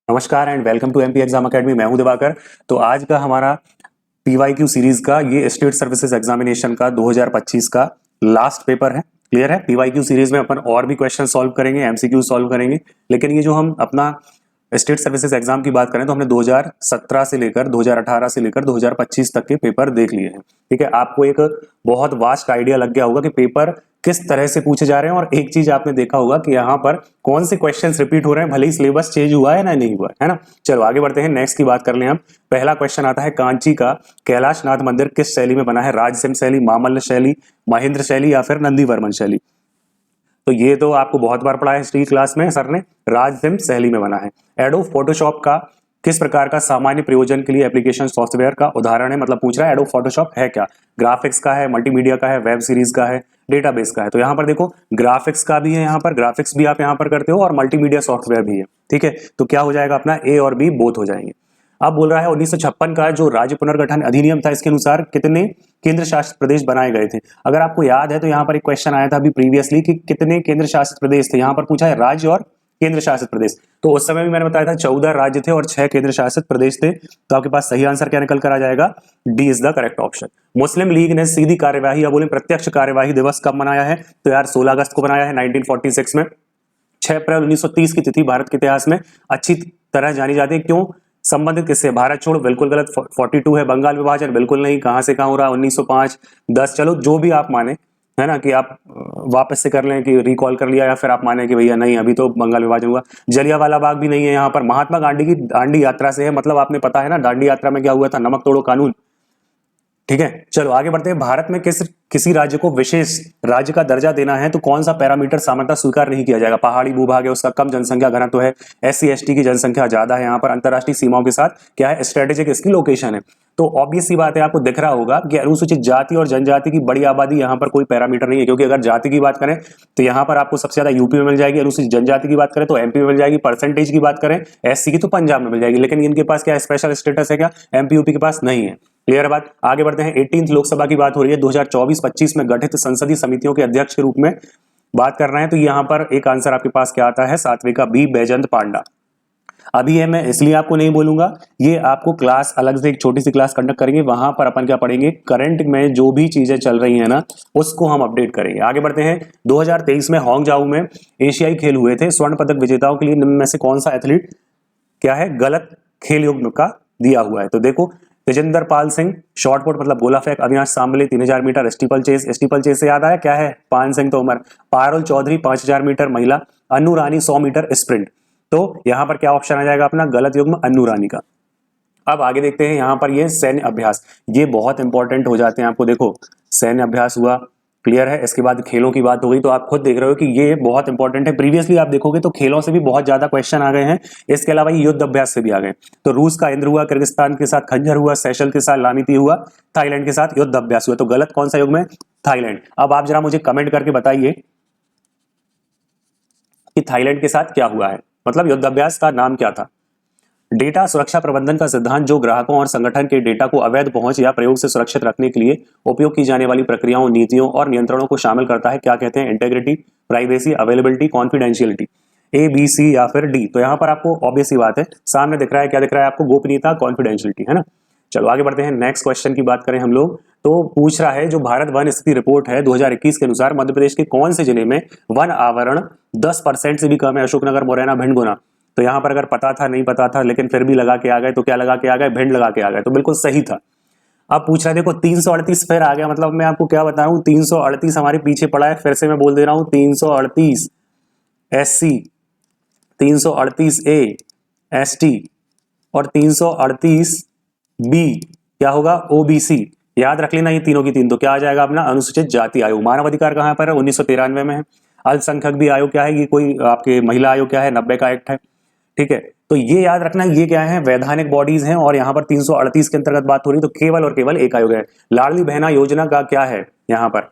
नमस्कार and welcome to MP exam academy. मैं हूं दिवाकर। तो आज का हमारा पीवाईक्यू सीरीज का ये स्टेट सर्विसेज एग्जामिनेशन का 2025 का लास्ट पेपर है। क्लियर है। पीवाईक्यू सीरीज में अपन और भी क्वेश्चन सॉल्व करेंगे, एमसीक्यू सॉल्व करेंगे, लेकिन ये जो हम अपना स्टेट सर्विसेज एग्जाम की बात करें तो हमने 2017 से लेकर 2018 से लेकर 2025 तक के पेपर देख लिए हैं। ठीक है, आपको एक बहुत वास्ट आइडिया लग गया होगा कि पेपर किस तरह से पूछे जा रहे हैं। और एक चीज आपने देखा होगा कि यहाँ पर कौन से क्वेश्चंस रिपीट हो रहे हैं, भले ही सिलेबस चेंज हुआ है ना नहीं हुआ है ना। चलो आगे बढ़ते हैं, नेक्स्ट की बात कर लें हम। पहला क्वेश्चन आता है, कांची का कैलाश नाथ मंदिर किस शैली में बना है? राजसिंह शैली, मामल्ल शैली, महेंद्र शैली या फिर नंदीवर्मन शैली? तो ये तो आपको बहुत बार पढ़ा है हिस्ट्री क्लास में सर ने। राजसिंह शैली में बना है। एडोब फोटोशॉप का किस प्रकार का सामान्य प्रयोजन के लिए एप्लीकेशन सॉफ्टवेयर का उदाहरण है? मतलब पूछ रहा है एडोब फोटोशॉप है क्या? ग्राफिक्स का है, मल्टीमीडिया का है, वेब सीरीज का है, डेटाबेस का है। तो यहाँ पर देखो ग्राफिक्स का भी है, यहाँ पर ग्राफिक्स भी आप यहाँ पर करते हो और मल्टीमीडिया सॉफ्टवेयर भी है। ठीक है, तो क्या हो जाएगा अपना ए और बी बोथ हो जाएंगे। अब बोल रहा है 1956 का जो राज्य पुनर्गठन अधिनियम था, इसके अनुसार कितने केंद्र शासित प्रदेश बनाए गए थे? अगर आपको याद है तो यहाँ पर एक क्वेश्चन आया था अभी प्रीवियसली कि कितने केंद्र शासित प्रदेश थे। यहाँ पर पूछा है राज्य और केंद्र शासित प्रदेश। तो उस समय भी मैंने बताया था 14 राज्य थे और 6 केंद्र शासित प्रदेश थे। तो आपके पास सही आंसर क्या निकल कर आ जाएगा? D is the correct option. Muslim league ने सीधी कार्यवाही या बोले प्रत्यक्ष कार्यवाही दिवस कब मनाया है? तो यार 16 अगस्त को मनाया है 1946 में। 6 अप्रैल 1930 की तिथि भारत के इतिहास में अच्छी तरह जानी जाती है। क्यों? संबंधित किससे? भारत छोड़ो बिल्कुल गलत। 42 है। बंगाल विभाजन बिल्कुल नहीं। कहां से कहां हो रहा है? 1905, 10, चलो जो भी आप माने, है ना, कि आप वापस से कर लें कि रिकॉल कर लिया, या फिर आप माने कि भैया नहीं अभी तो बंगाल विभाजन हुआ। जलियांवाला बाग भी नहीं है यहाँ पर। महात्मा गांधी की दांडी यात्रा से है। मतलब आपने पता है ना दांडी यात्रा में क्या हुआ था? नमक तोड़ो कानून। ठीक है, चलो आगे बढ़ते हैं। भारत में किसी राज्य को विशेष राज्य का दर्जा देना है तो कौन सा पैरामीटर सामान्यतः स्वीकार नहीं किया जाएगा? पहाड़ी भूभाग है, उसका कम जनसंख्या घनत्व है, एससी एसटी की जनसंख्या ज्यादा है, यहाँ पर अंतरराष्ट्रीय सीमाओं के साथ क्या है? स्ट्रेटेजिक इसकी लोकेशन है। तो ऑब्वियस सी बात है, आपको दिख रहा होगा कि अनुसूचित जाति और जनजाति की बड़ी आबादी, यहाँ पर कोई पैरामीटर नहीं है। क्योंकि अगर जाति की बात करें तो यहाँ पर आपको सबसे ज्यादा यूपी में मिल जाएगी, अनुसूचित जनजाति की बात करें तो एमपी में मिल जाएगी, परसेंटेज की बात करें एससी की तो पंजाब में मिल जाएगी। लेकिन इनके पास क्या स्पेशल स्टेटस है? क्या एमपी यूपी के पास नहीं है। क्लियर बात। आगे बढ़ते हैं। 18th लोकसभा की बात हो रही है। 2024-25 में गठित संसदीय समितियों के अध्यक्ष के रूप में बात कर रहे हैं। तो यहाँ पर एक आंसर आपके पास क्या आता है? 7वें का बी, बैजंत पांडा। अभी ये मैं इसलिए आपको नहीं बोलूंगा, ये आपको क्लास अलग से एक छोटी सी क्लास कंडक्ट करेंगे, वहां पर अपन क्या पढ़ेंगे? करंट में जो भी चीजें चल रही है ना उसको हम अपडेट करेंगे। आगे बढ़ते हैं। 2023 में हांगझाऊ में एशियाई खेल हुए थे। स्वर्ण पदक विजेताओं के लिए निम्न में से कौन सा एथलीट क्या है गलत खेल युग्म का दिया हुआ है? तो देखो, तेजिंदर पाल सिंह शॉर्टपुट मतलब गोला फेंक, Avinash Sable 3000 metre steeplechase. Steeplechase से याद आया क्या है? पान सिंह तोमर। पारुल चौधरी 5000 मीटर महिला। Annu Rani 100 metre sprint. तो यहां पर क्या ऑप्शन आ जाएगा अपना? गलत युग्म अनु रानी का। अब आगे देखते हैं। यहां पर ये सैन्य अभ्यास, ये बहुत इंपॉर्टेंट हो जाते हैं आपको। देखो सैन्य अभ्यास हुआ, क्लियर है। इसके बाद खेलों की बात हो गई, तो आप खुद देख रहे हो कि ये बहुत इंपॉर्टेंट है। प्रीवियसली आप देखोगे तो खेलों से भी बहुत ज्यादा क्वेश्चन आ गए हैं। इसके अलावा ये युद्ध अभ्यास से भी आ गए। तो रूस का इंद्र हुआ, किर्गिस्तान के साथ खंजर हुआ, सेशल के साथ लामिती हुआ, थाईलैंड के साथ युद्ध अभ्यास हुआ। तो गलत कौन सा युग्म है? थाईलैंड। अब आप जरा मुझे कमेंट करके बताइए कि थाईलैंड के साथ क्या हुआ है, मतलब युद्ध अभ्यास का नाम क्या था? डेटा सुरक्षा प्रबंधन का सिद्धांत जो ग्राहकों और संगठन के डेटा को अवैध पहुंच या प्रयोग से सुरक्षित रखने के लिए उपयोग की जाने वाली प्रक्रियाओं, नीतियों और नियंत्रणों को शामिल करता है। क्या कहते हैं? Integrity, privacy, availability, confidentiality. A, B, C या फिर डी? तो यहां पर आपको ऑब्वियस सी बात है, सामने दिख रहा है, क्या दिख रहा है आपको? गोपनीयता, कॉन्फिडेंशियलिटी, है ना। चलो आगे बढ़ते हैं। नेक्स्ट क्वेश्चन की बात करें हम लोग, तो पूछ रहा है जो भारत वन स्थिति रिपोर्ट है 2021 के अनुसार मध्य प्रदेश के कौन से जिले में वन आवरण 10% से भी कम है? अशोकनगर, मुरैना, भिंड, गुना। तो यहां पर अगर पता था नहीं पता था लेकिन फिर भी लगा के आ गए, तो क्या लगा के आ गए? भिंड लगा के आ गए। तो बिल्कुल सही था। अब पूछ रहा है, देखो 338 फिर आ गया। मतलब मैं आपको क्या बता रहा हूं, 338 हमारे पीछे पड़ा है। फिर से मैं बोल दे रहा हूं, 338 SC, 338 A ST और 338 B क्या होगा? OBC। याद रख लेना ये तीनों की तीन। तो क्या आ जाएगा अपना? अनुसूचित जाति आयोग। मानव अधिकार कहां पर है? 1993 में है। अल्पसंख्यक भी आयोग क्या है? ये कोई आपके महिला आयोग क्या है? 90 का एक्ट है। ठीक है, तो ये याद रखना, ये क्या है? वैधानिक बॉडीज हैं। और यहाँ पर 338 के अंतर्गत बात हो रही, तो केवल और केवल एक आयोग है। लाडली बहना योजना का क्या है यहाँ पर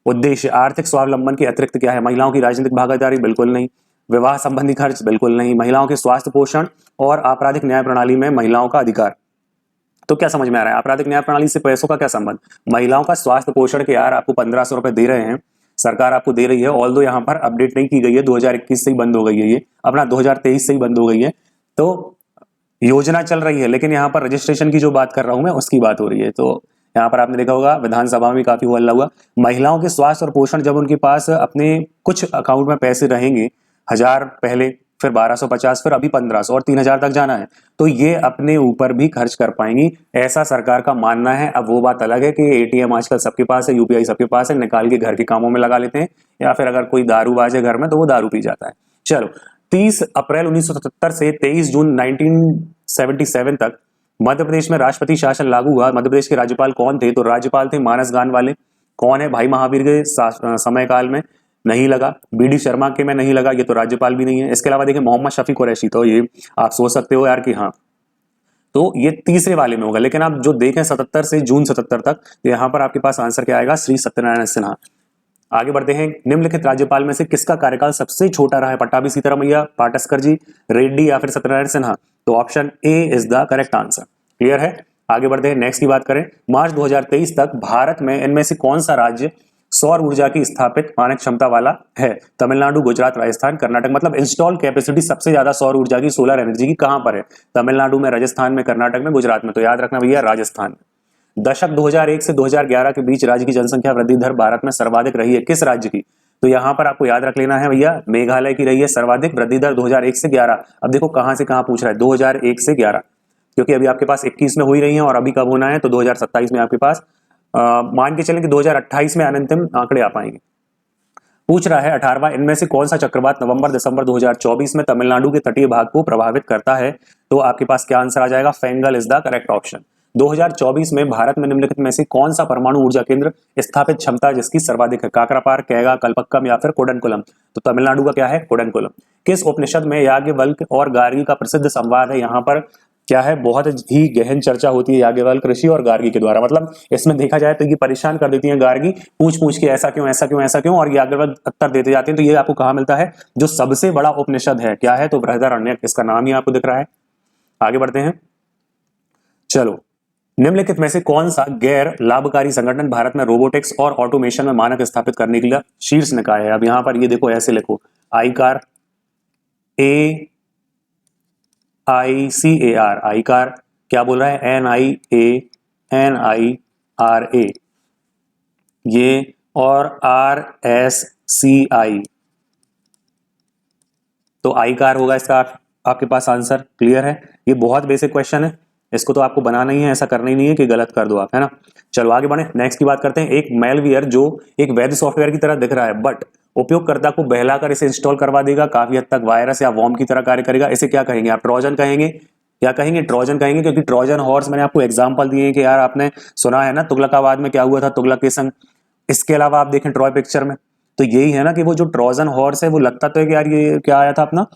उद्देश्य? आर्थिक स्वावलंबन के अतिरिक्त क्या है? महिलाओं की राजनीतिक भागीदारी? बिल्कुल नहीं। विवाह संबंधी खर्च? बिल्कुल नहीं। महिलाओं के स्वास्थ्य पोषण और आपराधिक न्याय प्रणाली में महिलाओं का अधिकार? तो क्या समझ में आ रहा है? आपराधिक न्याय प्रणाली से पैसों का क्या संबंध? महिलाओं का स्वास्थ्य पोषण के यार आपको 1500 रुपए दे रहे हैं, सरकार आपको दे रही है। ऑल दो यहाँ पर अपडेट नहीं की गई है, 2021 से ही बंद हो गई है, ये अपना 2023 से ही बंद हो गई है। तो योजना चल रही है, लेकिन यहाँ पर रजिस्ट्रेशन की जो बात कर रहा हूं मैं उसकी बात हो रही है। तो यहाँ पर आपने देखा होगा विधानसभा में काफी हल्ला हुआ। महिलाओं के स्वास्थ्य और पोषण, जब उनके पास अपने कुछ अकाउंट में पैसे रहेंगे, 1000 पहले, फिर 1250, फिर अभी 1500 और 3000 तक जाना है, तो ये अपने ऊपर भी खर्च कर पाएंगी, ऐसा सरकार का मानना है। अब वो बात अलग है कि एटीएम आजकल सबके पास है, यूपीआई सबके पास है, निकाल के घर के कामों में लगा लेते हैं, या फिर अगर कोई दारूबाज है घर में तो वो दारू पी जाता है। चलो, 30 अप्रैल 1977 से 23 जून 1977 तक मध्य प्रदेश में राष्ट्रपति शासन लागू हुआ। मध्य प्रदेश के राज्यपाल कौन थे? तो राज्यपाल थे मानस गान वाले। कौन है? भाई महावीर के समय काल में नहीं लगा, बीडी शर्मा के में नहीं लगा, ये तो राज्यपाल भी नहीं है। इसके अलावा देखिए मोहम्मद शफी कुरैशी, तो ये आप सोच सकते हो यार कि हाँ, तो ये तीसरे वाले में होगा। लेकिन आप जो देखें 77 से जून 77 तक, तो यहाँ पर आपके पास आंसर क्या आएगा? श्री सत्यनारायण सिन्हा। आगे बढ़ते हैं। निम्नलिखित राज्यपाल में से किसका कार्यकाल सबसे छोटा रहा है? पट्टाभी सीतारामैया, पाटस्कर जी, रेड्डी या फिर सत्यनारायण सिन्हा? तो option A is the correct answer. Clear है? आगे बढ़ते हैं, नेक्स्ट की बात करें। मार्च 2023 तक भारत में इनमें से कौन सा राज्य सौर ऊर्जा की स्थापित मानक क्षमता वाला है? तमिलनाडु, गुजरात, राजस्थान, कर्नाटक। मतलब इंस्टॉल कैपेसिटी सबसे ज्यादा सौर ऊर्जा की, सोलर एनर्जी की कहां पर है? तमिलनाडु में, राजस्थान में, कर्नाटक में, गुजरात में। तो याद रखना भैया, राजस्थान में। दशक 2001 से 2011 के बीच राज्य की जनसंख्या वृद्धि दर भारत में सर्वाधिक रही है किस राज्य की? तो यहां पर आपको याद रख लेना है भैया, मेघालय की रही है सर्वाधिक वृद्धि दर 2001 से 11। अब देखो कहां से कहां पूछ रहा है, 2001 से 11, क्योंकि अभी आपके पास 21 में हो ही रही है और अभी कब होना है? तो 2027 में आपके पास मान के चलें कि 2028 में अंतिम आंकड़े आ पाएंगे। पूछ रहा है 18वां, इनमें से कौन सा चक्रवात नवंबर दिसंबर 2024 में तमिलनाडु के तटीय भाग को प्रभावित करता है? तो आपके पास क्या आंसर आ जाएगा? Fengal is the correct option. 2024 में भारत में निम्नलिखित में से कौन सा परमाणु ऊर्जा केंद्र स्थापित क्षमता जिसकी सर्वाधिक है? काकरापार, कैगा, कल्पक्कम या फिर कोडनकुलम? तो तमिलनाडु का क्या है? कोडनकुलम। किस उपनिषद में याज्ञवल्क्य और गार्गी का प्रसिद्ध संवाद है? यहाँ पर क्या है, बहुत ही गहन चर्चा होती है याज्ञवल्क्य ऋषि और गार्गी के द्वारा। मतलब इसमें देखा जाए तो ये परेशान कर देती है गार्गी, पूछ पूछ के ऐसा क्यों, ऐसा क्यों, ऐसा क्यों, और याज्ञवल्क्य उत्तर देते जाते हैं। तो ये आपको कहाँ मिलता है? जो सबसे बड़ा उपनिषद है, क्या है? तो बृहदारण्यक, इसका नाम ही आपको दिख रहा है। आगे बढ़ते हैं। चलो, निम्नलिखित में से कौन सा गैर लाभकारी संगठन भारत में रोबोटिक्स और ऑटोमेशन में मानक स्थापित करने के लिए शीर्ष निकाय है? अब यहां पर ये देखो, ऐसे लिखो, आईकार, AICAR, आईकार। क्या बोल रहा है? NIANIRA, ये, और RSCI। तो आईकार होगा इसका आपके पास आंसर। क्लियर है? ये बहुत बेसिक क्वेश्चन है, इसको तो आपको बनाना ही है, ऐसा करना ही नहीं है कि गलत कर दो आप, है ना। चलो आगे बढ़े, नेक्स्ट की बात करते हैं। एक मेलवेयर जो एक वैध सॉफ्टवेयर की तरह दिख रहा है, बट उपयोगकर्ता को बहलाकर इसे इंस्टॉल करवा देगा, काफी हद तक वायरस या वॉर्म की तरह कार्य करेगा, इसे क्या कहेंगे आप? ट्रोजन कहेंगे? क्या कहेंगे? ट्रोजन कहेंगे, क्योंकि ट्रोजन हॉर्स मैंने आपको एग्जांपल दिए हैं कि यार आपने सुना है ना तुगलकाबाद में क्या हुआ था, तुगलक के संग। इसके अलावा आप देखें ट्रॉय पिक्चर में, तो यही है ना कि वो जो ट्रोजन हॉर्स है वो लगता तो है कि यार ये क्या आया था, अपना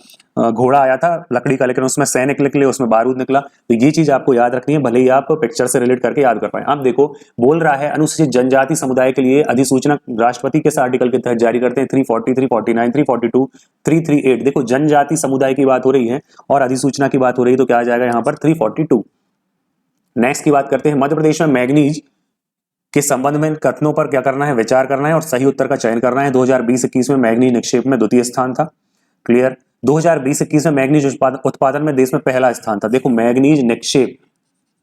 घोड़ा आया था लकड़ी का, लेकिन उसमें सैनिक निकले, उसमें बारूद निकला। तो ये चीज आपको याद रखनी है, भले ही आप पिक्चर से रिलेट करके याद कर पाए। आप देखो, बोल रहा है अनुसूचित जनजाति समुदाय के लिए अधिसूचना राष्ट्रपति किस आर्टिकल के तहत जारी करते हैं? 340, 349, 342, 338। देखो, जनजाति समुदाय की बात हो रही है और अधिसूचना की बात हो रही है, तो क्या आ जाएगा यहाँ पर? 342। नेक्स्ट की बात करते हैं। मध्य प्रदेश में मैग्नीज के संबंध में कथनों पर क्या करना है? विचार करना है और सही उत्तर का चयन करना है। 2020-21 में मैग्नीज निक्षेप में द्वितीय स्थान था। क्लियर? 2020-21 में मैग्नीज उत्पादन में देश में पहला स्थान था। देखो, मैग्नीज निक्षेप,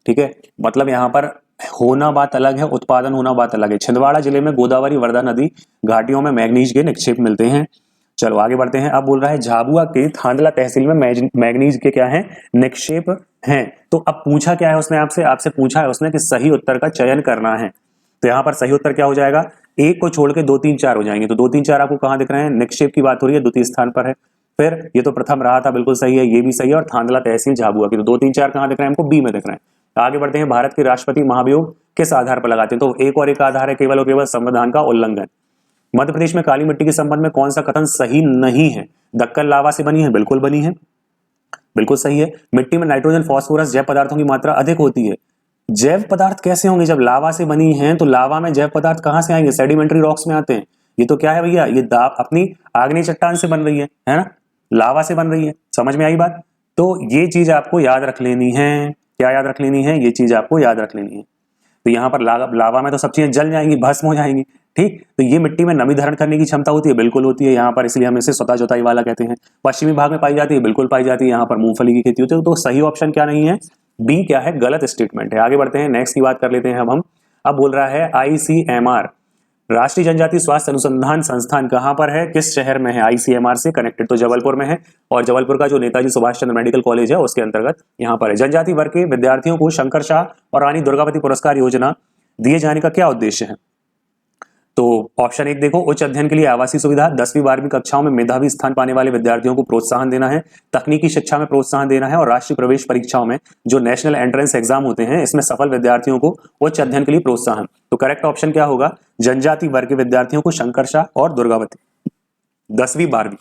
ठीक है, मतलब यहां पर होना बात अलग है, उत्पादन होना बात अलग है। छिंदवाड़ा जिले में गोदावरी वर्धा नदी घाटियों में मैग्नीज के निक्षेप मिलते हैं। चलो आगे बढ़ते हैं। अब बोल रहा है झाबुआ के थांदला तहसील में मैग्नीज के क्या है? निक्षेप हैं। तो अब पूछा क्या है उसने आपसे पूछा है उसने कि सही उत्तर का चयन करना है। तो यहां पर सही उत्तर क्या हो जाएगा? एक को छोड़ के 2, 3, 4 हो जाएंगे। तो 2, 3, 4 आपको कहां दिख रहे हैं? निक्षेप की बात हो रही है, द्वितीय स्थान पर है। फिर ये तो प्रथम रहा था, बिल्कुल सही है, ये भी सही है, और थांदला तहसील झाबुआ की। तो 2, 3, 4 कहां दिख रहे हैं हमको? बी में दिख रहे हैं। आगे बढ़ते हैं। भारत के राष्ट्रपति महाभियोग किस आधार पर लगाते हैं? तो एक और एक आधार है, केवल और केवल संविधान का उल्लंघन। मध्य प्रदेश में काली मिट्टी के संबंध में कौन सा कथन सही नहीं है? दक्कन लावा से बनी है? बिल्कुल बनी है, बिल्कुल सही है। मिट्टी में नाइट्रोजन, फास्फोरस, जैव पदार्थों की मात्रा अधिक होती है। जैव पदार्थ कैसे होंगे? जब लावा से बनी हैं तो लावा में जैव पदार्थ कहां से आएंगे? सेडिमेंट्री रॉक्स में आते हैं। ये तो क्या है भैया? ये अपनी आग्नेय चट्टान से बन रही है ना, लावा से बन रही है। समझ में आई बात? तो ये चीज आपको याद रख लेनी है। क्या याद रख लेनी है? ये चीज आपको याद रख लेनी है। तो यहाँ पर लावा में तो सब चीजें जल जाएंगी, भस्म हो जाएंगी, ठीक, तो ये मिट्टी में नमी धारण करने की क्षमता होती है, बिल्कुल होती है यहाँ पर, इसलिए हम इसे स्वतः जोताई वाला कहते हैं। पश्चिमी भाग में पाई जाती है, बिल्कुल पाई जाती है, यहाँ पर मूंगफली की खेती होती है। तो सही ऑप्शन क्या नहीं है, बी क्या है, गलत स्टेटमेंट है। आगे बढ़ते हैं, नेक्स्ट की बात कर लेते हैं हम। अब बोल रहा है ICMR राष्ट्रीय जनजाति स्वास्थ्य अनुसंधान संस्थान कहां पर है, किस शहर में है, ICMR से कनेक्टेड तो जबलपुर में है, और जबलपुर का जो नेताजी सुभाष चंद्र मेडिकल कॉलेज है उसके अंतर्गत यहां पर है। जनजाति वर्ग के विद्यार्थियों को शंकर शाह और रानी दुर्गावती पुरस्कार योजना दिए जाने का क्या उद्देश्य है? तो ऑप्शन 1 देखो, उच्च अध्ययन के लिए आवासीय सुविधा, 10वीं 12वीं कक्षाओं में मेधावी स्थान पाने वाले विद्यार्थियों को प्रोत्साहन देना है, तकनीकी शिक्षा में प्रोत्साहन देना है, और राष्ट्रीय प्रवेश परीक्षाओं में जो नेशनल एंट्रेंस एग्जाम होते हैं इसमें सफल विद्यार्थियों को उच्च अध्ययन के लिए प्रोत्साहन। तो करेक्ट ऑप्शन क्या होगा, जनजाति वर्ग के विद्यार्थियों को शंकर शाह और दुर्गावती, 10वीं 12वीं,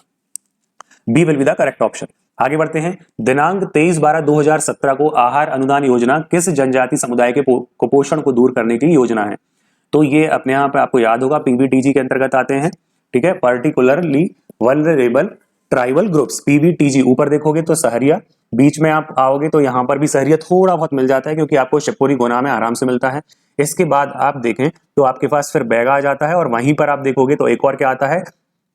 B will be the correct option. आगे बढ़ते हैं, दिनांक 23/12/2017 को आहार अनुदान योजना किस जनजाति समुदाय के कुपोषण को दूर करने की योजना है? तो ये अपने यहाँ पे आपको याद होगा PBTG के अंतर्गत आते हैं, ठीक है, particularly vulnerable tribal groups, PBTG। ऊपर देखोगे तो सहरिया, बीच में आप आओगे तो यहाँ पर भी सहरिया थोड़ा बहुत मिल जाता है क्योंकि आपको शिवपुरी गुना में आराम से मिलता है। इसके बाद आप देखें तो आपके पास फिर बैगा आ जाता है, और वहीं पर आप देखोगे तो एक और क्या आता है,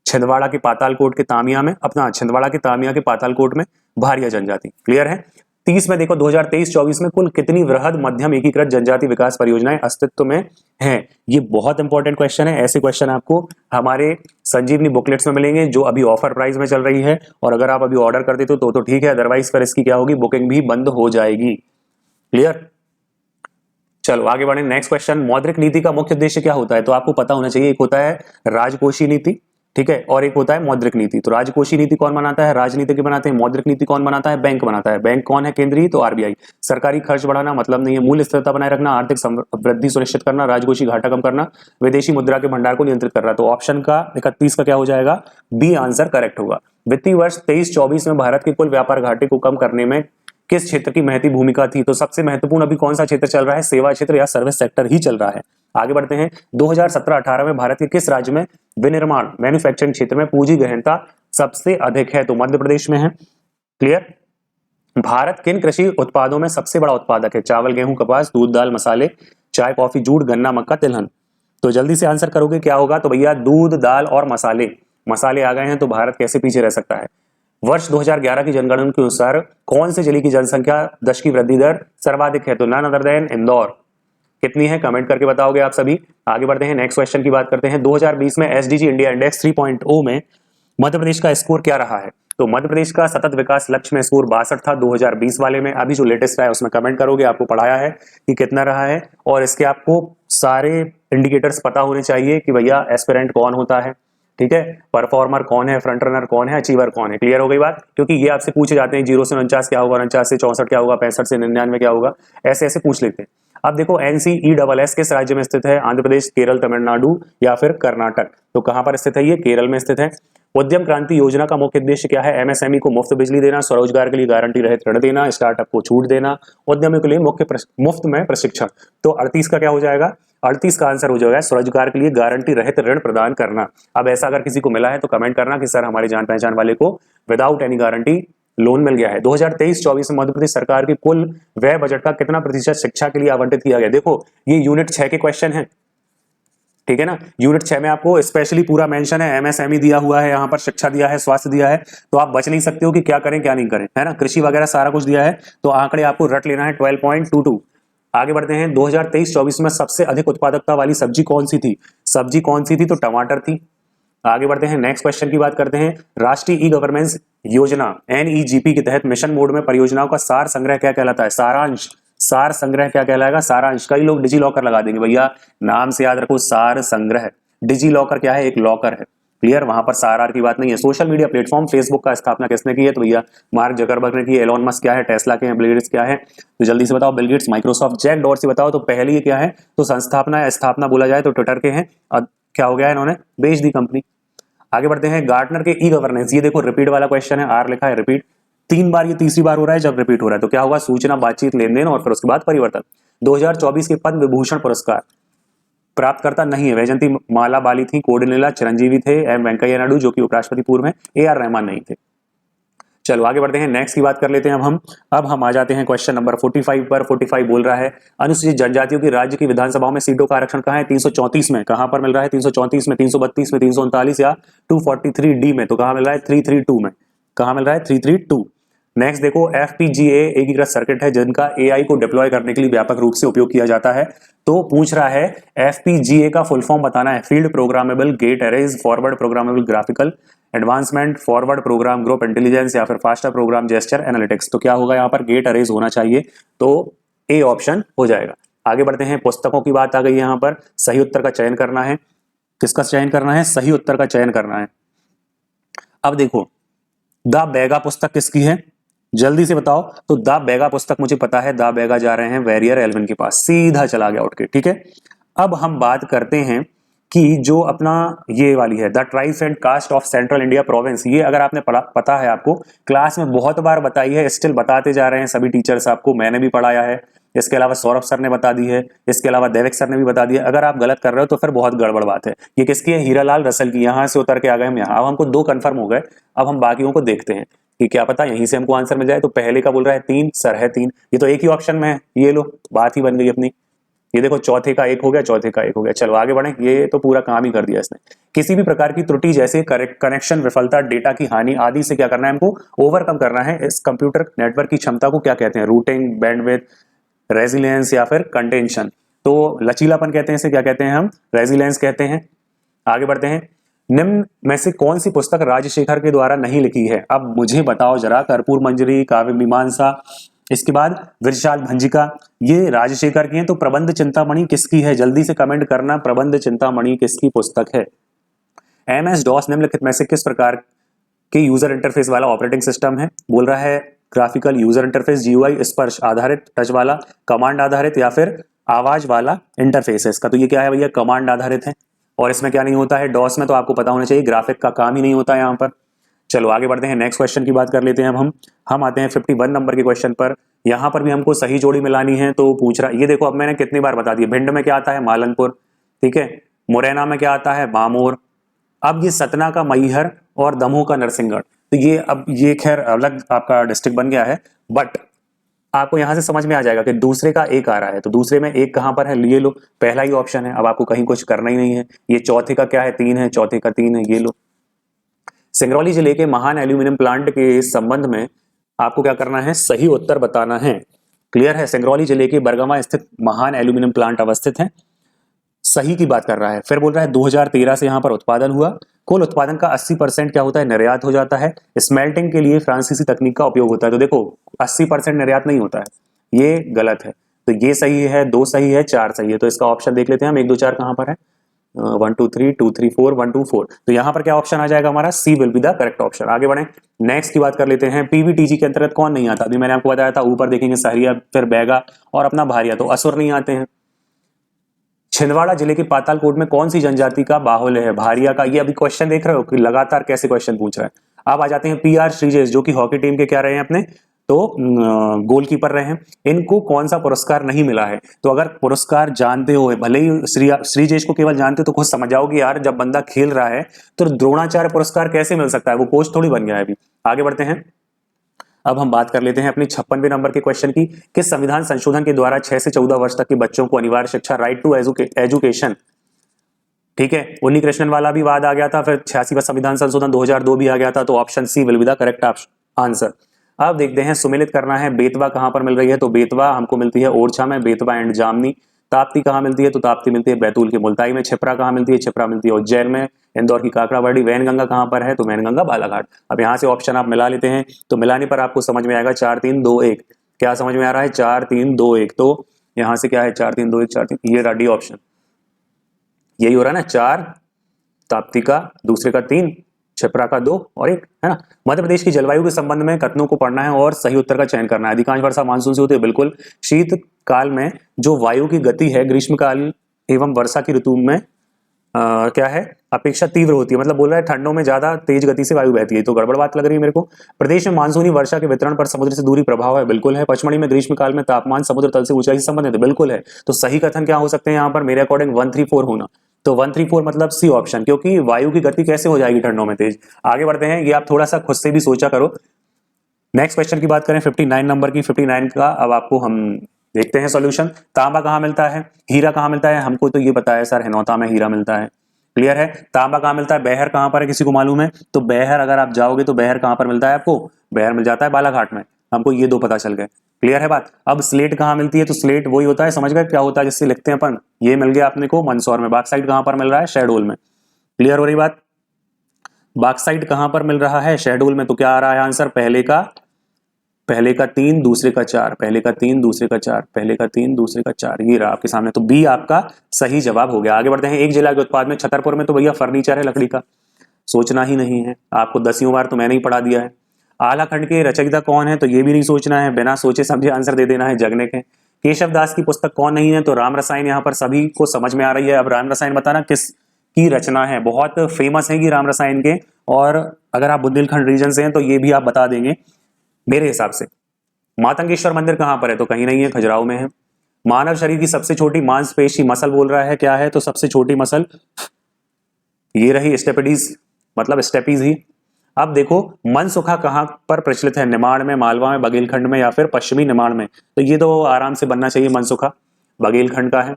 छिंदवाड़ा के पातालकोट के तामिया में, अपना छिंदवाड़ा के तामिया के पातालकोट में भारिया जनजाति। क्लियर है। 30 में देखो 2023-24 में कुल कितनी वृहद मध्यम एकीकृत जनजाति विकास परियोजनाएं अस्तित्व में हैं? ये बहुत इंपॉर्टेंट क्वेश्चन है। ऐसे क्वेश्चन आपको हमारे संजीवनी बुकलेट्स में मिलेंगे जो अभी ऑफर प्राइस में चल रही है, और अगर आप अभी ऑर्डर कर देते हो तो ठीक है, अदरवाइज फिर इसकी क्या होगी, बुकिंग भी बंद हो जाएगी। क्लियर। चलो आगे बढ़े, नेक्स्ट क्वेश्चन, मौद्रिक नीति का मुख्य उद्देश्य क्या होता है? तो आपको पता होना चाहिए, एक होता है राजकोषीय नीति, ठीक है, और एक होता है मौद्रिक नीति। तो राजकोषीय नीति कौन बनाता है, राजनीतिज्ञ बनाते हैं। मौद्रिक नीति कौन बनाता है, बैंक बनाता है। बैंक कौन है, केंद्रीय, तो RBI। सरकारी खर्च बढ़ाना मतलब नहीं है, मूल्य स्थिरता बनाए रखना, आर्थिक वृद्धि सुनिश्चित करना, राजकोषीय घाटा कम करना, विदेशी मुद्रा के भंडार को नियंत्रित करना। तो ऑप्शन का 31 का क्या हो जाएगा, बी आंसर करेक्ट होगा। वित्तीय वर्ष 23-24 में भारत के कुल व्यापार घाटे को कम करने में किस क्षेत्र की महती भूमिका थी? तो सबसे महत्वपूर्ण अभी कौन सा क्षेत्र चल रहा है, सेवा क्षेत्र या सर्विस सेक्टर ही चल रहा है। आगे बढ़ते हैं, 2017-18 में भारत के किस राज्य में विनिर्माण मैन्युफैक्चरिंग क्षेत्र में पूंजी गहनता सबसे अधिक है? तो मध्य प्रदेश में है। क्लियर। भारत किन कृषि उत्पादों में सबसे बड़ा उत्पादक है? चावल, गेहूं, कपास, दूध, दाल, मसाले, चाय, कॉफी, जूट, गन्ना, मक्का, तिलहन। तो जल्दी से आंसर करोगे क्या होगा, तो भैया दूध, दाल और मसाले। मसाले आ गए हैं तो भारत कैसे पीछे रह सकता है। वर्ष 2011 की जनगणना के अनुसार कौन से जिले की जनसंख्या दश की वृद्धि दर सर्वाधिक है? तो नन अदर देन इंदौर। कितनी है कमेंट करके बताओगे आप सभी। आगे बढ़ते हैं, नेक्स्ट क्वेश्चन की बात करते हैं। 2020 में SDG इंडिया इंडेक्स 3.0 में मध्य प्रदेश का स्कोर क्या रहा है? तो मध्य प्रदेश का सतत विकास लक्ष्य में स्कोर 62 था 2020 वाले में। अभी जो लेटेस्ट है उसमें कमेंट करोगे, आपको पढ़ाया है कि कितना रहा है, और इसके आपको सारे इंडिकेटर्स पता होने चाहिए कि भैया एस्पिरेंट कौन होता है, ठीक है, परफॉर्मर कौन है, फ्रंट रनर कौन है, अचीवर कौन है। क्लियर हो गई बात, क्योंकि ये आपसे पूछे जाते हैं 0 से 49 क्या होगा, 49 से 64 क्या होगा, 65 से 99 क्या होगा, ऐसे ऐसे पूछ लेते हैं। अब देखो NCESS किस राज्य में स्थित है? आंध्र प्रदेश, केरल, तमिलनाडु या फिर कर्नाटक। तो कहां पर स्थित है? ये केरल में स्थित है। उद्यम क्रांति योजना का मुख्य उद्देश्य क्या है? MSME को मुफ्त बिजली देना, स्वरोजगार के लिए गारंटी रहित ऋण देना, स्टार्टअप को छूट देना, उद्यमियों के लिए मुफ्त में प्रशिक्षण। तो 38 का क्या हो जाएगा? 38 का आंसर हो जाएगा स्वरोजगार के लिए गारंटी रहित ऋण प्रदान करना। अब ऐसा अगर किसी को मिला है तो कमेंट करना कि सर हमारे जान पहचान वाले को विदाउट एनी गारंटी लोन मिल गया है। 2023-24 में मध्य प्रदेश सरकार के कुल व्यय बजट का कितना प्रतिशत शिक्षा के लिए आवंटित किया गया? देखो ये यूनिट 6 के क्वेश्चन है, ठीक है ना। यूनिट 6 में आपको स्पेशली पूरा मेंशन है, MSME दिया हुआ है, यहाँ पर शिक्षा दिया है, स्वास्थ्य दिया है, तो आप बच नहीं सकते हो कि क्या करें क्या नहीं करें, है ना। कृषि वगैरह सारा कुछ दिया है, तो आंकड़े आपको रट लेना है 12.22। आगे बढ़ते हैं, 2023-24 में सबसे अधिक उत्पादकता वाली सब्जी कौन सी थी? सब्जी कौन सी थी? तो टमाटर थी। आगे बढ़ते हैं, नेक्स्ट क्वेश्चन की बात करते हैं। राष्ट्रीय ई गवर्नेंस योजना NEGP के तहत मिशन मोड में परियोजनाओं का सार संग्रह क्या कहलाता है? सारांश। सार संग्रह क्या कहलाएगा? सारांश। कई लोग डिजी लॉकर लगा देंगे, भैया नाम से याद रखो, सार संग्रह। डिजी लॉकर क्या है? एक लॉकर है। क्लियर, वहां पर सार की बात नहीं है। सोशल मीडिया प्लेटफॉर्म फेसबुक का स्थापना किसने की है? तो भैया मार्क जकरबर्ग ने की है। एलोन मस्क क्या है? टेस्ला के हैं। बिल गेट्स क्या है? तो जल्दी से बताओ। Bill Gates. Microsoft. Jack Dorsey बताओ। तो पहले ये क्या है? तो संस्थापना या स्थापना बोला जाए तो ट्विटर के हैं, अब क्या हो गया, इन्होंने बेच दी कंपनी। आगे बढ़ते हैं, गार्टनर के ई गवर्नेंस, ये देखो रिपीट वाला क्वेश्चन है, R लिखा है रिपीट, 3 बार, ये तीसरी बार हो रहा है जब रिपीट हो रहा है, तो क्या होगा? सूचना, बातचीत, लेन देन और फिर उसके बाद परिवर्तन। 2024 के पद्म विभूषण पुरस्कार प्राप्तकर्ता नहीं है। वैजंती माला बाली थी, कोडिनेला चिरंजीवी थे, M वेंकैया नायडू जो कि उपराष्ट्रपति पूर्व में, AR रहमान नहीं थे। चलो आगे बढ़ते हैं, नेक्स्ट की बात कर लेते हैं अब हम आ जाते हैं क्वेश्चन नंबर 45 पर। 45 बोल रहा है अनुसूचित जनजातियों की राज्य की विधानसभाओं में सीटों का आरक्षण कहाँ है? 334 में। कहां पर मिल रहा है? 334 में, 332 में, 339 या 243D में। तो कहां मिल रहा है? 332 में। कहां मिल रहा है? 332। नेक्स्ट देखो, FPGA एकीकृत सर्किट है जिनका AI को डिप्लॉय करने के लिए व्यापक रूप से उपयोग किया जाता है। तो पूछ रहा है FPGA का फुल फॉर्म बताना है। Field programmable gate arrays, forward programmable graphical advancement, forward program group intelligence या फिर फास्टर प्रोग्राम जेस्चर एनालिटिक्स। तो क्या होगा यहाँ पर? गेट अरेज होना चाहिए, तो ए ऑप्शन हो जाएगा। आगे बढ़ते हैं, पुस्तकों की बात आ गई यहाँ पर। सही उत्तर का चयन करना है। किसका चयन करना है? सही उत्तर का चयन करना है। अब देखो, द बैगा पुस्तक किसकी है? जल्दी से बताओ। तो द बैगा पुस्तक मुझे पता है, द बैगा जा रहे हैं वेरियर एल्विन के पास, सीधा चला गया उठ के, ठीक है। अब हम बात करते हैं कि जो अपना ये वाली है the tribes and caste of central India province, ये अगर आपने पता है, आपको क्लास में बहुत बार बताई है, स्टिल बताते जा रहे हैं सभी टीचर्स आपको, मैंने भी पढ़ाया है, इसके अलावा सौरभ सर ने बता दी है, इसके अलावा देविक सर ने भी बता दिया। अगर आप गलत कर रहे हो तो फिर बहुत गड़बड़ बात है। ये किसकी है? हीरालाल रसल की। यहां से उतर के आ गए हम यहाँ। अब हमको 2 कंफर्म हो गए। अब हम बाकियों को देखते हैं कि क्या पता यहीं से हमको आंसर मिल जाए। तो पहले का बोल रहा है 3, सर है 3, ये तो एक ही ऑप्शन में है। ये लो, बात ही बन गई अपनी। ये देखो, चौथे का 1 हो गया, चौथे का 1 हो गया। चलो आगे बढ़े, ये तो पूरा काम ही कर दिया इसने। किसी भी प्रकार की त्रुटि जैसे कनेक्शन विफलता, डेटा की हानि आदि से क्या करना है? हमको ओवरकम करना है। इस कंप्यूटर नेटवर्क की क्षमता को क्या कहते हैं? रूटिंग, बैंडविड्थ, रेजिलियंस या फिर कंटेंशन। तो लचीलापन कहते हैं इसे, क्या कहते हैं हम? रेजिलियंस कहते हैं। आगे बढ़ते हैं, निम्न में से कौन सी पुस्तक राजशेखर के द्वारा नहीं लिखी है? अब मुझे बताओ जरा। कर्पूर मंजरी, काव्य मीमांसा, इसके बाद विशाल भंजिका, ये राजशेखर की है। तो प्रबंध चिंतामणि किसकी है? जल्दी से कमेंट करना, प्रबंध चिंतामणि किसकी पुस्तक है? MS DOS निम्नलिखित में से किस प्रकार के यूजर इंटरफेस वाला ऑपरेटिंग सिस्टम है? बोल रहा है ग्राफिकल यूजर इंटरफेस, GUI, स्पर्श आधारित, टच वाला, कमांड आधारित या फिर आवाज वाला इंटरफेस है इसका। तो ये क्या है भैया? कमांड आधारित है। और इसमें क्या नहीं होता है? डॉस में तो आपको पता होना चाहिए, ग्राफिक का काम ही नहीं होता है यहाँ पर। चलो आगे बढ़ते हैं, नेक्स्ट क्वेश्चन की बात कर लेते हैं। अब हम आते हैं 51 नंबर के क्वेश्चन पर। यहाँ पर भी हमको सही जोड़ी मिलानी है। तो पूछ रहा, ये देखो, अब मैंने कितनी बार बता दिया। भिंड में क्या आता है? मालनपुर, ठीक है। मुरैना में क्या आता है? बामोर। अब ये सतना का मैहर और दमोह का नरसिंहगढ़। तो ये अब ये खैर अलग आपका डिस्ट्रिक्ट बन गया है, बट आपको यहां से समझ में आ जाएगा कि दूसरे का 1 आ रहा है। तो दूसरे में 1 कहां पर है? ये लो, पहला ही ऑप्शन है। अब आपको कहीं कुछ करना ही नहीं है। ये चौथे का क्या है? 3 है, चौथे का 3 है, ये लो। सिंगरौली जिले के महान एल्यूमिनियम प्लांट के संबंध में आपको क्या करना है? सही उत्तर बताना है। क्लियर है? सिंगरौली जिले के बरगमा स्थित महान एल्यूमिनियम प्लांट अवस्थित है। सही की बात कर रहा है। फिर बोल रहा है 2013 से यहां पर उत्पादन हुआ। कुल उत्पादन का 80% क्या होता है? निर्यात हो जाता है। स्मेल्टिंग के लिए फ्रांसीसी तकनीक का उपयोग होता है। तो देखो, 80% निर्यात नहीं होता है, ये गलत है। तो ये सही है, 2 सही है, 4 सही है। तो इसका ऑप्शन देख लेते हैं हम, 1 2 4 कहां पर है? 1 2 3 2 3 4 1 2 4। तो यहां पर क्या ऑप्शन आ जाएगा हमारा? C will be the correct option. आगे बढ़े, नेक्स्ट की बात कर लेते हैं। PVTG के अंतर्गत कौन नहीं आता? अभी मैंने आपको बताया था, ऊपर देखेंगे सहरिया, फिर बैगा और अपना भारिया। तो असुर नहीं आते हैं। छिंदवाड़ा जिले के पातालकोट में कौन सी जनजाति का बाहुल्य है? भारिया का। ये अभी क्वेश्चन देख रहे हो कि लगातार कैसे क्वेश्चन पूछ रहा है। अब आ जाते हैं PR श्रीजेश, जो कि हॉकी टीम के क्या रहे हैं अपने? तो गोलकीपर रहे हैं। इनको कौन सा पुरस्कार नहीं मिला है? तो अगर पुरस्कार जानते हो, भले ही श्रीजेश को केवल जानते हो, तो खुद समझ जाओगे यार, जब बंदा खेल रहा है तो द्रोणाचार्य पुरस्कार कैसे मिल सकता है? वो कोच थोड़ी बन गया है अभी। आगे बढ़ते हैं, अब हम बात कर लेते हैं अपनी 56वें नंबर के क्वेश्चन की। किस संविधान संशोधन के द्वारा 6 से 14 वर्ष तक के बच्चों को अनिवार्य शिक्षा, राइट टू एजुकेशन, ठीक है, उन्नी कृष्णन वाला भी वाद आ गया था। फिर 86वां संविधान संशोधन 2002 भी आ गया था। तो option C will be the correct answer. अब देखते हैं, सुमेलित करना है। बेतवा कहां पर मिल रही है? तो बेतवा हमको मिलती है ओरछा में, बेतवा एंड जामनी। ताप्ती कहां मिलती है? तो ताप्ती मिलती है बैतूल के मुल्ताई में। छिपरा कहां मिलती है? छिपरा मिलती है उज्जैन में। इंदौर की काकड़ाबाड़ी। वैनगंगा कहां पर है? तो वैनगंगा बालाघाट। अब यहां से ऑप्शन आप मिला लेते हैं, तो मिलाने पर आपको समझ में आएगा 4 3 2 1। क्या समझ में आ रहा है? 4 3 2 1। तो यहां से क्या है? 4 3 2 1 4 3, ये डी ऑप्शन। यही हो रहा है ना, 4 ताप्ती का, दूसरे का 3, छिपरा का 2 और 1, है ना। मध्य प्रदेश की जलवायु के संबंध में कथनों को पढ़ना है और सही उत्तर का चयन करना है। अधिकांश वर्षा मानसून से होती है, बिल्कुल। शीत काल में जो वायु की गति है ग्रीष्मकाल एवं वर्षा की ऋतु में क्या है? अपेक्षा तीव्र होती है। मतलब बोल रहा है ठंडों में ज्यादा तेज गति से वायु बहती है। तो गड़बड़ बात लग रही है मेरे को। प्रदेश में मानसूनी वर्षा के वितरण पर समुद्र से दूरी प्रभाव है, बिल्कुल है। पचमढ़ी में ग्रीष्मकाल में तापमान समुद्र तल से ऊंचाई से संबंधित है, बिल्कुल है। तो सही कथन क्या हो सकते हैं यहाँ पर? मेरे अकॉर्डिंग 134 होना। तो 134 मतलब सी ऑप्शन, क्योंकि वायु की गति कैसे हो जाएगी ठंडों में तेज। आगे बढ़ते हैं, ये आप थोड़ा सा खुद से भी सोचा करो। नेक्स्ट क्वेश्चन की बात करें 59 नंबर की, 59 का अब आपको हम देखते हैं सॉल्यूशन। तांबा कहाँ मिलता है, हीरा कहाँ मिलता है, हमको तो ये पता है सर हिनौता में हीरा मिलता है, क्लियर है। तांबा कहाँ मिलता है, बेहर कहाँ पर है, किसी को मालूम है? तो बेहर अगर आप जाओगे तो बेहर कहाँ पर मिलता है आपको, बेहर मिल जाता है बालाघाट में, हमको ये दो पता चल गए, क्लियर है बात। अब स्लेट कहाँ मिलती है, तो स्लेट वही होता है, समझ गए क्या होता है जिससे लिखते हैं अपन, ये मिल गया अपने को मंदसौर में। बाक्साइट कहाँ पर मिल रहा है, शहडोल में, क्लियर हो रही बात। बाक्साइट कहाँ पर मिल रहा है, शहडोल में। तो क्या आ रहा है आंसर, पहले का 3 दूसरे का 4, पहले का 3 दूसरे का 4, पहले का 3 दूसरे का 4, ये रहा आपके सामने। तो बी आपका सही जवाब हो गया। आगे बढ़ते हैं। एक जिला के उत्पाद में छतरपुर में तो भैया फर्नीचर है लकड़ी का, सोचना ही नहीं है, आपको 10वीं बार तो मैंने ही पढ़ा दिया है। आला खंड के रचयिता कौन है, तो ये भी नहीं सोचना है, बिना सोचे समझे आंसर दे देना है, जगने के। केशव दास की पुस्तक कौन नहीं है, तो राम रसायन यहाँ पर सभी को समझ में आ रही है। अब राम रसायन बताना किस की रचना है, बहुत फेमस है कि राम रसायन के, और अगर आप बुंदेलखंड रीजन से हैं तो ये भी आप बता देंगे मेरे हिसाब से। मातंगेश्वर मंदिर कहां पर है, तो कहीं नहीं है, खजुराहो में है। मानव शरीर की सबसे छोटी मांसपेशी मसल बोल रहा है, क्या है, तो सबसे छोटी मसल ये रही स्टेपिडीज, मतलब स्टेपीज ही। अब देखो मनसुखा कहां पर प्रचलित है, निमाड़ में, मालवा में, बघेलखंड में, या फिर पश्चिमी निमाड़ में, तो ये तो आराम से बनना चाहिए, मनसुखा बघेलखंड का है।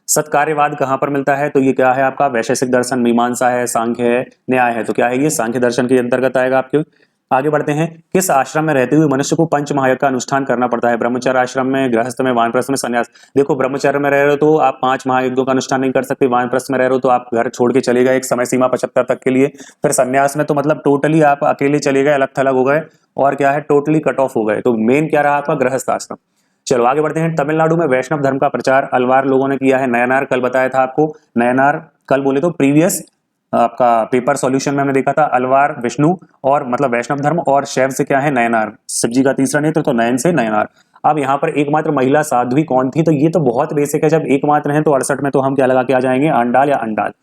सत्कार्यवाद कहां पर मिलता है, तो ये क्या है आपका, वैशेषिक दर्शन, मीमांसा है, सांख्य है, न्याय है, तो क्या है ये सांख्य दर्शन के अंतर्गत आएगा आपके। आगे बढ़ते हैं। किस आश्रम में रहते हुए मनुष्य को पंच महायज्ञ का अनुष्ठान करना पड़ता है, ब्रह्मचर्य आश्रम में, गृहस्थ में, वानप्रस्थ में, संन्यास। देखो ब्रह्मचर्य में रह रहे हो तो आप 5 महायज्ञों का अनुष्ठान नहीं कर सकते, वानप्रस्थ में रह रहे हो तो आप घर छोड़ के चले गए एक समय सीमा 75 तक के लिए, फिर संन्यास में तो मतलब टोटली आप अकेले चले गए, अलग थलग हो गए, और क्या है टोटली कट ऑफ हो गए। तो मेन क्या रहा आपका, गृहस्थ आश्रम। चलो आगे बढ़ते हैं। तमिलनाडु में वैष्णव धर्म का प्रचार अलवार लोगों ने किया है, नयनार कल बताया था आपको, नयनार कल बोले तो प्रीवियस आपका पेपर सॉल्यूशन में हमने देखा था, अलवार विष्णु और मतलब वैष्णव धर्म, और शैव से क्या है नयनार, शिव जी का तीसरा नेत्र, तो नयन से नयनार। अब यहाँ पर एकमात्र महिला साध्वी कौन थी, तो ये तो बहुत बेसिक है, जब एकमात्र है तो 68 में तो हम क्या लगा के आ जाएंगे, अंडाल या अंडाल।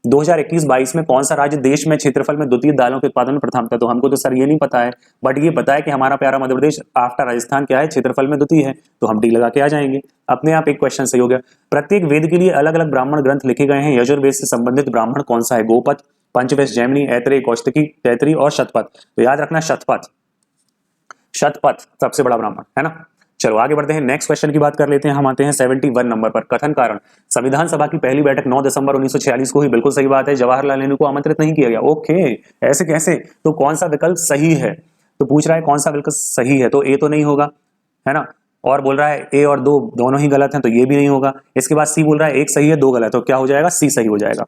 2021-22 में कौन सा राज्य देश में क्षेत्रफल में द्वितीय दालों के उत्पादन में प्रथम था, तो हमको तो सर ये नहीं पता है, बट ये पता है कि हमारा प्यारा मध्य प्रदेश आफ्टर राजस्थान क्या है, क्षेत्रफल में द्वितीय है, तो हम डी लगा के आ जाएंगे, अपने आप एक क्वेश्चन सही हो गया। प्रत्येक वेद के लिए अलग अलग ब्राह्मण ग्रंथ लिखे गए हैं, यजुर्वेद से संबंधित ब्राह्मण कौन सा है, गोपथ, पंचवेश, जैमिनी, ऐतरेय, कौशिकी, तैतरी और शतपथ। तो याद रखना शतपथ, शतपथ सबसे बड़ा ब्राह्मण है ना। चलो आगे बढ़ते हैं। नेक्स्ट क्वेश्चन की बात कर लेते हैं, हम आते हैं 71 नंबर पर। कथन कारण, संविधान सभा की पहली बैठक 9 दिसंबर 1946 को हुई, बिल्कुल सही बात है, जवाहरलाल नेहरू को आमंत्रित नहीं किया गया। ओके, ऐसे कैसे, तो कौन सा विकल्प सही है, तो पूछ रहा है कौन सा विकल्प सही है, तो ए तो नहीं होगा, है ना, और बोल रहा है ए और दो दोनों ही गलत हैं, तो ये भी नहीं होगा। इसके बाद सी बोल रहा है एक सही है 2 गलत, तो क्या हो जाएगा, सी सही हो जाएगा।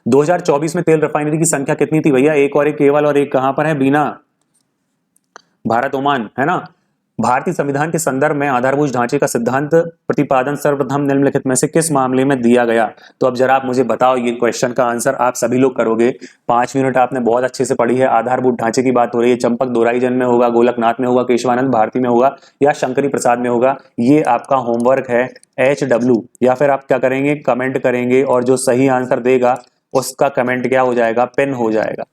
2024 में तेल रिफाइनरी की संख्या कितनी थी भैया, एक और एक केवल, और एक कहां पर है, बीना, भारत ओमान, है ना। भारतीय संविधान के संदर्भ में आधारभूत ढांचे का सिद्धांत प्रतिपादन सर्वप्रथम निम्नलिखित में से किस मामले में दिया गया, तो अब जरा आप मुझे बताओ, ये क्वेश्चन का आंसर आप सभी लोग करोगे, 5 मिनट आपने बहुत अच्छे से पढ़ी है। आधारभूत ढांचे की बात हो रही है, चंपक दोराईजन में होगा, गोलकनाथ में होगा, केशवानंद भारती में होगा, या शंकरी प्रसाद में होगा, ये आपका होमवर्क है। HW, या फिर आप क्या करेंगे, कमेंट करेंगे, और जो सही आंसर देगा उसका कमेंट क्या हो जाएगा, पिन हो जाएगा।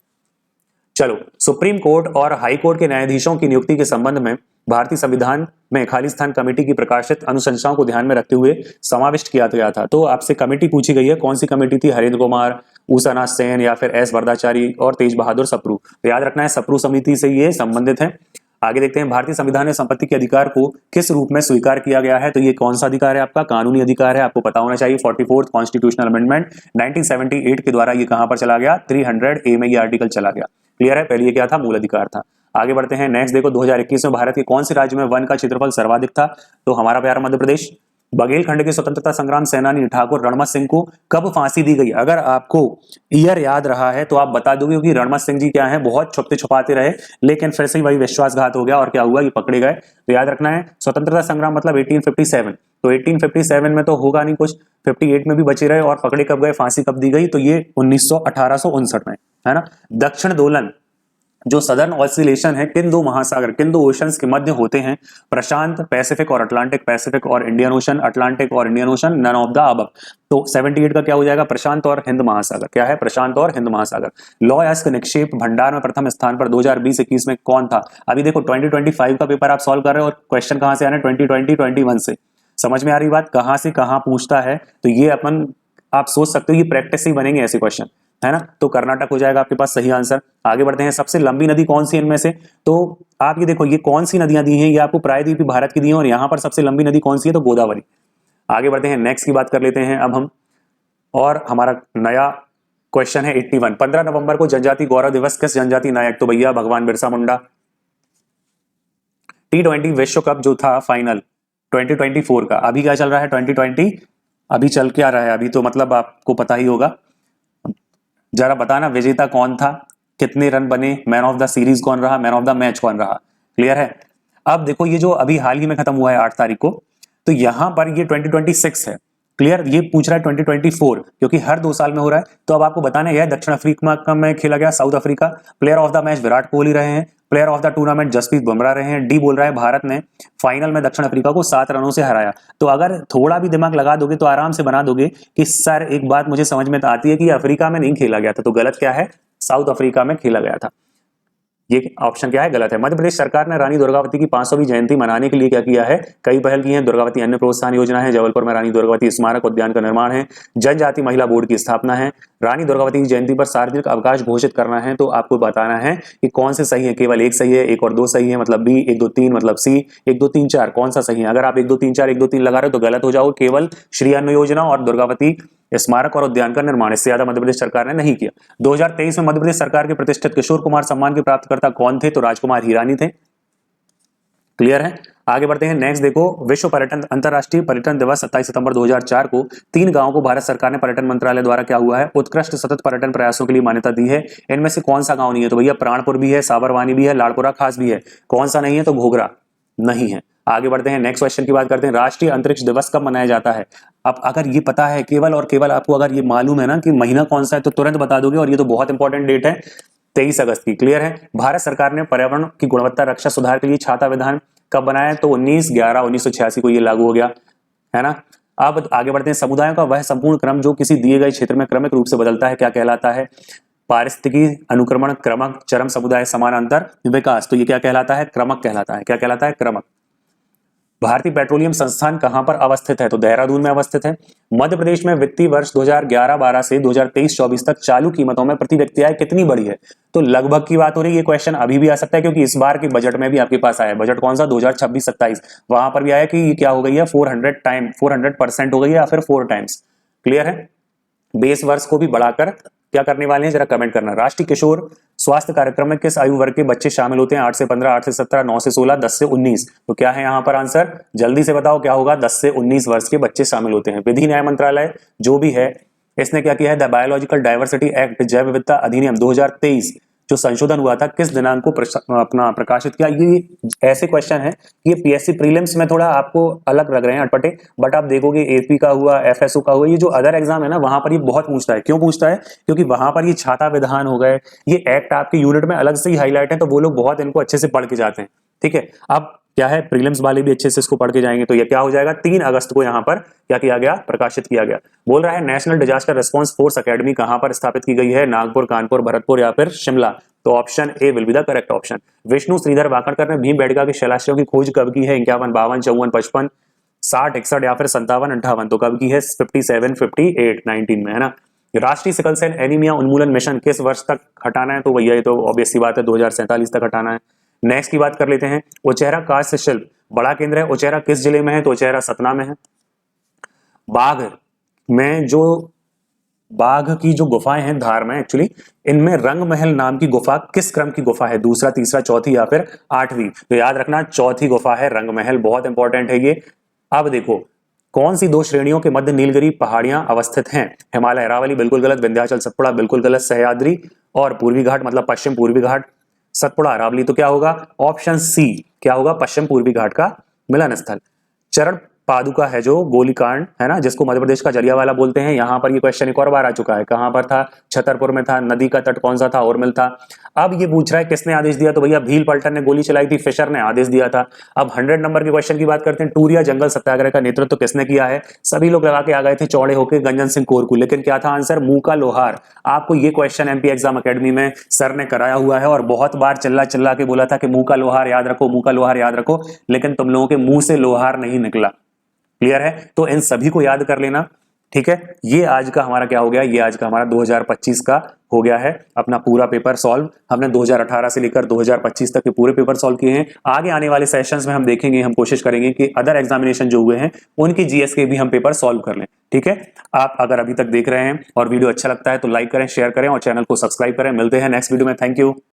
चलो, सुप्रीम कोर्ट और हाई कोर्ट के न्यायाधीशों की नियुक्ति के संबंध में भारतीय संविधान में खालिस्तान कमेटी की प्रकाशित अनुशंसाओं को ध्यान में रखते हुए समाविष्ट किया गया था। तो आपसे कमेटी पूछी गई है, कौन सी कमेटी थी, हरेंद्र कुमार, ऊषानाथ सेन, या फिर एस वरदाचारी और तेज बहादुर सप्रू। तो याद रखना है सप्रू समिति से ये संबंधित है। आगे देखते हैं। भारतीय संविधान में संपत्ति के अधिकार को किस रूप में स्वीकार किया गया है, तो ये कौन सा अधिकार है आपका, कानूनी अधिकार है, आपको पता होना चाहिए। 44th कॉन्स्टिट्यूशनल अमेंडमेंट 1978 के द्वारा ये कहां पर चला गया, 300A में ये आर्टिकल चला गया। क्लियर है, पहले ये क्या था, मूल अधिकार था। आगे बढ़ते हैं। नेक्स्ट देखो, 2021 में भारत के कौन से राज्य में वन का क्षेत्रफल सर्वाधिक था, तो हमारा प्यारा मध्य प्रदेश। बघेलखंड के स्वतंत्रता संग्राम सेनानी ठाकुर रणमत सिंह को कब फांसी दी गई, अगर आपको ईयर याद रहा है तो आप बता दोगे, क्योंकि रणमत सिंह जी क्या है, बहुत छुपते छुपाते रहे, लेकिन फिर से वही विश्वासघात हो गया, और क्या हुआ, ये पकड़े गए। तो याद रखना है स्वतंत्रता संग्राम मतलब 1857, तो 1857 में तो होगा नहीं कुछ, 58 में भी बचे रहे, और पकड़े कब गए, फांसी कब दी गई, तो ये 1859 में, है ना। दक्षिण दोलन जो सदर्न ऑसिलेशन है किन दो महासागर, किन दो ओशंस के मध्य होते हैं, प्रशांत पैसिफिक और अटलांटिक, पैसिफिक और इंडियन ओशन, अटलांटिक और Indian Ocean, none of the above. तो 78 का क्या हो जाएगा, प्रशांत और हिंद महासागर, क्या है, प्रशांत और हिंद महासागर। लौ अयस्क निक्षेप भंडार में प्रथम स्थान पर 2020-21 में कौन था। अभी देखो 2025 का पेपर आप सॉल्व कर रहे हो, और क्वेश्चन कहां से आ रहे हैं, 2020-21 से। समझ में आ रही बात, कहां से कहां पूछता है, तो ये अपन आप सोच सकते हो ये प्रैक्टिस ही बनेंगे ऐसे क्वेश्चन। है ना, तो कर्नाटक हो जाएगा आपके पास सही आंसर। आगे बढ़ते हैं, सबसे लंबी नदी कौन सी इनमें से, तो आप ये देखो ये कौन सी नदियां दी हैं, ये आपको प्रायद्वीपी भारत की दी हैं और यहां पर सबसे लंबी नदी कौन सी है, तो गोदावरी। आगे बढ़ते हैं, नेक्स्ट की बात कर लेते हैं अब हम, और हमारा नया क्वेश्चन है 81। 15 नवंबर को जनजाति गौरव दिवस किस जनजाति नायक, तो भैया भगवान बिरसा मुंडा। T20 विश्व कप जो था फाइनल 2024 का, अभी क्या चल रहा है 2020, अभी चल क्या रहा है, अभी तो मतलब आपको पता ही होगा, जरा बताना विजेता कौन था, कितने रन बने, मैन ऑफ द सीरीज कौन रहा, मैन ऑफ द मैच कौन रहा, क्लियर है। अब देखो ये जो अभी हाल ही में खत्म हुआ है 8 तारीख को, तो यहां पर ये 2026 है, क्लियर, ये पूछ रहा है 2024 क्योंकि हर 2 साल में हो रहा है। तो अब आपको बताना है दक्षिण अफ्रीका में खेला गया, South Africa, player of the match Virat Kohli रहे हैं, player of the tournament Jasprit Bumrah रहे हैं। डी बोल रहा है भारत ने फाइनल में दक्षिण अफ्रीका को 7 रनों से हराया। तो अगर थोड़ा भी दिमाग लगा दोगे तो आराम से बना दोगे कि सर एक बात मुझे समझ में तो आती है कि अफ्रीका में नहीं खेला गया था, तो गलत क्या है, साउथ अफ्रीका में खेला गया था, ये ऑप्शन क्या है, गलत है। मध्य प्रदेश सरकार ने रानी दुर्गावती की 500वीं जयंती मनाने के लिए क्या किया है, कई पहल की हैं। दुर्गावती अन्य प्रोत्साहन योजना है, जबलपुर में रानी दुर्गावती स्मारक उद्यान का निर्माण है, जनजाति महिला बोर्ड की स्थापना है, रानी दुर्गावती की जयंती पर सार्वजनिक अवकाश घोषित करना है। तो आपको बताना है कि कौन से सही है, केवल एक सही है, एक और दो सही है, मतलब बी, 1 2 3 मतलब सी, 1 2 3 4 कौन सा सही है। अगर आप 1 2 3 4 1 2 3 लगा रहे हो तो गलत हो जाओगे, केवल श्री अन्न योजना और दुर्गावती स्मारक और उद्यान का निर्माण, इससे ज्यादा मध्य प्रदेश सरकार ने नहीं किया। 2023 में मध्य प्रदेश सरकार के प्रतिष्ठित किशोर कुमार सम्मान के प्राप्तकर्ता कौन थे, तो राजकुमार हिरानी थे, क्लियर है। आगे बढ़ते हैं, नेक्स्ट देखो, विश्व पर्यटन अंतरराष्ट्रीय पर्यटन दिवस 27 सितंबर 2004 को 3 गांवों को भारत सरकार ने पर्यटन मंत्रालय द्वारा क्या हुआ है, उत्कृष्ट सतत पर्यटन प्रयासों के लिए मान्यता दी है। इनमें से कौन सा गांव नहीं है, तो भैया प्राणपुर भी है, साबरवानी भी है, लाड़पुरा खास भी है, कौन सा नहीं है, तो घोघरा नहीं है। आगे बढ़ते हैं, नेक्स्ट क्वेश्चन की बात करते हैं, राष्ट्रीय अंतरिक्ष दिवस कब मनाया जाता है। अब अगर ये पता है केवल और केवल आपको, अगर ये मालूम है ना कि महीना कौन सा है, तो तुरंत बता दोगे, और ये तो बहुत इंपॉर्टेंट डेट है 23 अगस्त की, क्लियर है। भारत सरकार ने पर्यावरण की गुणवत्ता रक्षा सुधार के लिए छाता विधान कब बनाया, तो 19/11/1986 को ये लागू हो गया, है ना। अब आगे बढ़ते हैं, समुदायों का वह संपूर्ण क्रम जो किसी दिए गए क्षेत्र में क्रमिक रूप से बदलता है क्या कहलाता है, पारिस्थितिकी अनुक्रमण क्रमक चरम समुदाय समानांतर विकास, तो ये क्या कहलाता है, क्रमक कहलाता है, क्या कहलाता है, क्रमक। भारतीय पेट्रोलियम संस्थान कहां पर अवस्थित है, तो देहरादून में अवस्थित है। मध्य प्रदेश में वित्तीय वर्ष 2011-12 से 2023-24 तक चालू कीमतों में प्रति व्यक्ति आय कितनी बढ़ी है, तो लगभग की बात हो रही है। ये क्वेश्चन अभी भी आ सकता है क्योंकि इस बार के बजट में भी आपके पास आया, बजट कौन सा 2026-27, वहां पर भी आया कि ये क्या हो गई है, 400% हो गई है या फिर 4 टाइम्स, क्लियर है। बेस वर्ष को भी बढ़ाकर क्या करने वाले हैं, जरा कमेंट करना। राष्ट्रीय किशोर स्वास्थ्य कार्यक्रम में किस आयु वर्ग के बच्चे शामिल होते हैं, 8 से 15, 8 से 17, 9 से 16, 10 से 19, तो क्या है यहाँ पर आंसर, जल्दी से बताओ क्या होगा, 10 से 19 वर्ष के बच्चे शामिल होते हैं। विधि न्याय मंत्रालय जो भी है, इसने क्या किया है, द बायोलॉजिकल डाइवर्सिटी एक्ट जैव विविधता अधिनियम 2023 जो संशोधन हुआ था, किस दिनांक को अपना प्रकाशित किया। ये ऐसे क्वेश्चन है कि ये पीएससी प्रीलिम्स में थोड़ा आपको अलग लग रहे हैं अटपटे, बट आप देखोगे एपी का हुआ, एफएसओ का हुआ, ये जो अदर एग्जाम है ना, वहां पर ये बहुत पूछता है। क्यों पूछता है, क्योंकि वहां पर ये छाता विधान हो गए, ये एक्ट आपके यूनिट में अलग से ही हाईलाइट है, तो वो लोग बहुत इनको अच्छे से पढ़ के जाते हैं, ठीक है। अब क्या है, प्रीलिम्स वाले भी अच्छे से इसको पढ़ के जाएंगे, तो ये क्या हो जाएगा, 3 अगस्त को यहाँ पर क्या किया गया, प्रकाशित किया गया। बोल रहा है national disaster response force academy कहां पर स्थापित की गई है, नागपुर, कानपुर, भरतपुर या फिर शिमला, तो option A will be the correct option. Vishnu Shridhar Wakadkar ने भीमबेटका के शैलाश्रयों की खोज कब की है, 51, 52, 54, 55, 60, 61 या फिर 57, 58, तो कब की है, 57, 58, 19 में, है ना। राष्ट्रीय सिकल सेल एनीमिया उन्मूलन मिशन किस वर्ष तक हटाना है, तो भैया ये तो ऑब्वियस सी बात है, 2047 तक हटाना है। नेक्स्ट की बात कर लेते हैं, उचेहरा काष्ठ शिल्प बड़ा केंद्र है, उचेहरा किस जिले में है, तो उचेहरा सतना में है। बाघ में जो बाघ की जो गुफाएं हैं धार में, एक्चुअली इनमें रंग महल नाम की गुफा किस क्रम की गुफा है, दूसरा, तीसरा, चौथी या फिर 8वीं, तो याद रखना चौथी गुफा है रंग महल, बहुत इंपॉर्टेंट है ये। अब देखो कौन सी 2 श्रेणियों के मध्य नीलगिरी पहाड़ियां अवस्थित हैं, हिमालय अरावली बिल्कुल गलत, विंध्याचल सतपुड़ा बिल्कुल गलत, सह्याद्री और पूर्वी घाट मतलब पश्चिम पूर्वी घाट, सतपुड़ा अरावली, तो क्या होगा, ऑप्शन सी क्या होगा, पश्चिम पूर्वी घाट का मिलन स्थल। चरण पादुका है जो गोलीकांड है ना, जिसको मध्य प्रदेश का जलियांवाला बोलते हैं, यहां पर ये क्वेश्चन एक और बार आ चुका है, कहां पर था, छतरपुर में था, नदी का तट कौन सा था, औरमिल था। अब ये पूछ रहा है किसने आदेश दिया, तो भैया भील पल्टन ने गोली चलाई थी, फिशर ने आदेश दिया था। अब 100 नंबर के क्वेश्चन की बात करते हैं, टूरिया जंगल सत्याग्रह का नेतृत्व तो किसने किया है, सभी लोग लगा के आ गए थे चौड़े होकर गंजन सिंह कोरकू, लेकिन क्या था आंसर, मूका लोहार। आपको ये क्वेश्चन एमपी एग्जाम अकेडमी में सर ने कराया हुआ है और बहुत बार चिल्ला चिल्ला के बोला था कि मूका लोहार याद रखो, मूका लोहार याद रखो, लेकिन तुम लोगों के मुंह से लोहार नहीं निकला, क्लियर है। तो इन सभी को याद कर लेना, ठीक है, ये आज का हमारा क्या हो गया, ये आज का हमारा 2025 का हो गया है अपना पूरा पेपर सॉल्व। हमने 2018 से लेकर 2025 तक के पूरे पेपर सॉल्व किए हैं। आगे आने वाले सेशंस में हम देखेंगे, हम कोशिश करेंगे कि अदर एग्जामिनेशन जो हुए हैं उनकी जीएस के भी हम पेपर सॉल्व कर लें। ठीक है, आप अगर अभी तक देख रहे हैं और वीडियो अच्छा लगता है तो लाइक करें, शेयर करें और चैनल को सब्सक्राइब करें। मिलते हैं नेक्स्ट वीडियो में। Thank you.